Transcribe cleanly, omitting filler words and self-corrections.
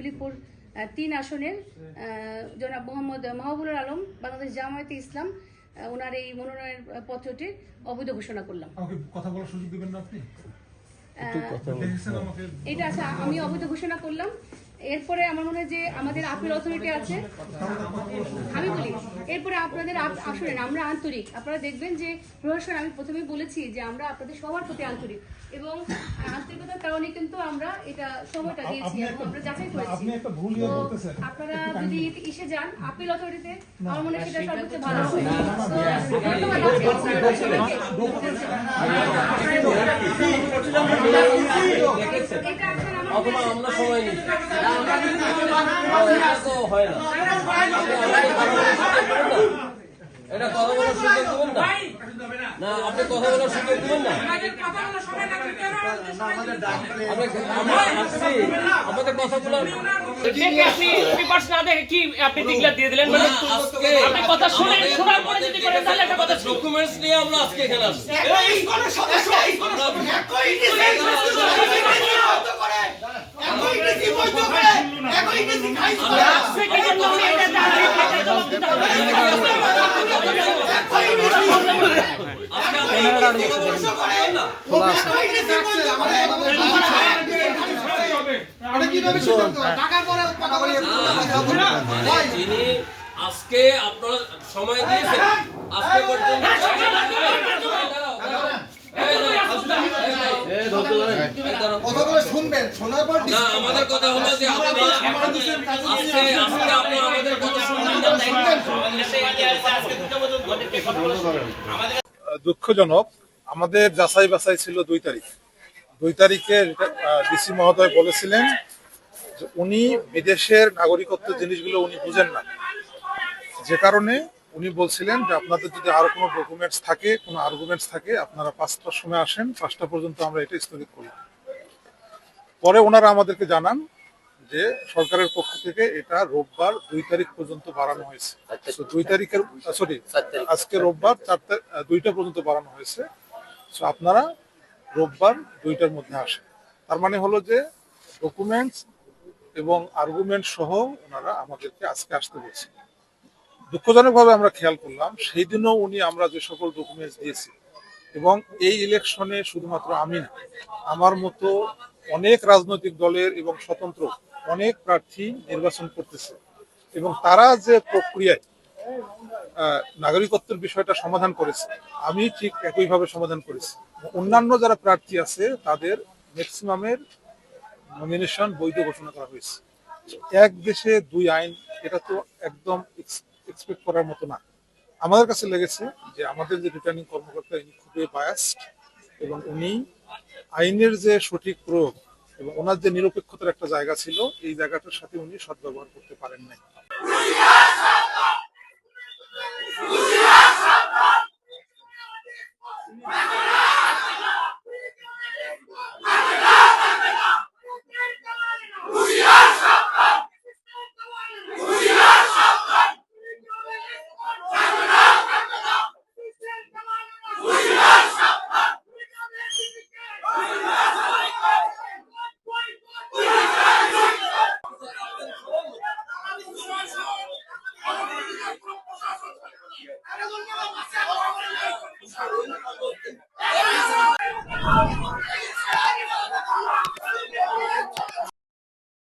উলিপুর ৩ আসনের জনাব মোহাম্মদ মাহবুবুল আলম বাংলাদেশ জামায়াতে ইসলাম ওনার এই মনোনয়ন পত্রটি অবৈধ ঘোষণা করলাম। কথা বলার সুযোগ দিবেন না আপনি? এটা আচ্ছা, আমি অবৈধ ঘোষণা করলাম। এরপরে আমার মনে হয় যে আমাদের আপিল অথরিটি আছে, আমি বলি এরপরে আপনাদের আসলেন আমরা আন্তরিক। আপনারা দেখবেন যে প্রশাসন, আমি প্রথমেই বলেছি যে আমরা আপনাদের সবার প্রতি আন্তরিক এবং আন্তরিকতার কারণে কিন্তু আমরা এটা সময়টা দিয়েছি এবং আমরা যাচাই করেছি। আপনারা যদি এসে যান আপিল অথরিটিতে, আমার মনে হয় সেটা সর্বোচ্চ ভালো হয়। অথবা আমরা সময় নিই হয় না, এটা কথা বলার সুযোগ দেবেন না। না, আপনি কথা বলার সুযোগ দেবেন না। আমাদের কথাগুলো ডকুমেন্টস নিয়ে আমরা আজকে এখানে আসছি। যিনি আজকে আপনারা সময় দিয়েছেন আজকে পর্যন্ত আমাদের কথা হলো যে আমাদের কথা দুঃখজনক, আমাদের যাচাই বাছাই ছিল 2 তারিখ। 2 তারিখে ডিসি মহোদয় বলেছিলেন যে উনি বিদেশের নাগরিকত্ব জিনিসগুলো উনি বুঝেন না, যে কারণে উনি বলছিলেন যে আপনাদের যদি আরো কোনো ডকুমেন্টস থাকে, কোনো আর্গুমেন্টস থাকে, আপনারা 5টার সময় আসেন, 5টা পর্যন্ত আমরা এটা স্থগিত করলাম। পরে ওনারা আমাদেরকে জানান যে সরকারের পক্ষ থেকে এটা রোববার 2 তারিখ পর্যন্ত বাড়ানো হয়েছে। 2 তারিখের আজকে রোববার 2টা পর্যন্ত বাড়ানো হয়েছে। আপনারা রোববার 2টার মধ্যে আসেন। তার মানে হলো যে ডকুমেন্টস এবং আর্গুমেন্ট সহ ওনারা আমাদেরকে আজকে আসতে বলছে। দুঃখজনকভাবে আমরা খেয়াল করলাম সেই দিনও উনি আমরা যে সকল ডকুমেন্টস দিয়েছি, এবং এই ইলেকশনে শুধুমাত্র আমি না, আমার মতো অনেক রাজনৈতিক দলের এবং স্বতন্ত্র অনেক প্রার্থী নির্বাচন করতেছে, এবং তারা যে প্রক্রিয়ায় নাগরিকত্বের বিষয়টা সমাধান করেছে আমি ঠিক একইভাবে সমাধান করেছি। অন্যান্য যারা প্রার্থী আছে তাদের ম্যাক্সিমামের নমিনেশন বৈধ ঘোষণা করা হয়েছে। এক দেশে 2 আইন, এটা তো একদম এক্সপেক্ট করার মতো না। আমাদের কাছে লেগেছে যে আমাদের যে রিটার্নিং কর্মকর্তা ইনি খুবই বায়াসড, এবং উনি আইনের যে সঠিক প্রয়োগ এবং ওনার যে নিরপেক্ষতার একটা জায়গা ছিল, এই জায়গাটার সাথে উনি সদ্ব্যবহার করতে পারেন নাই।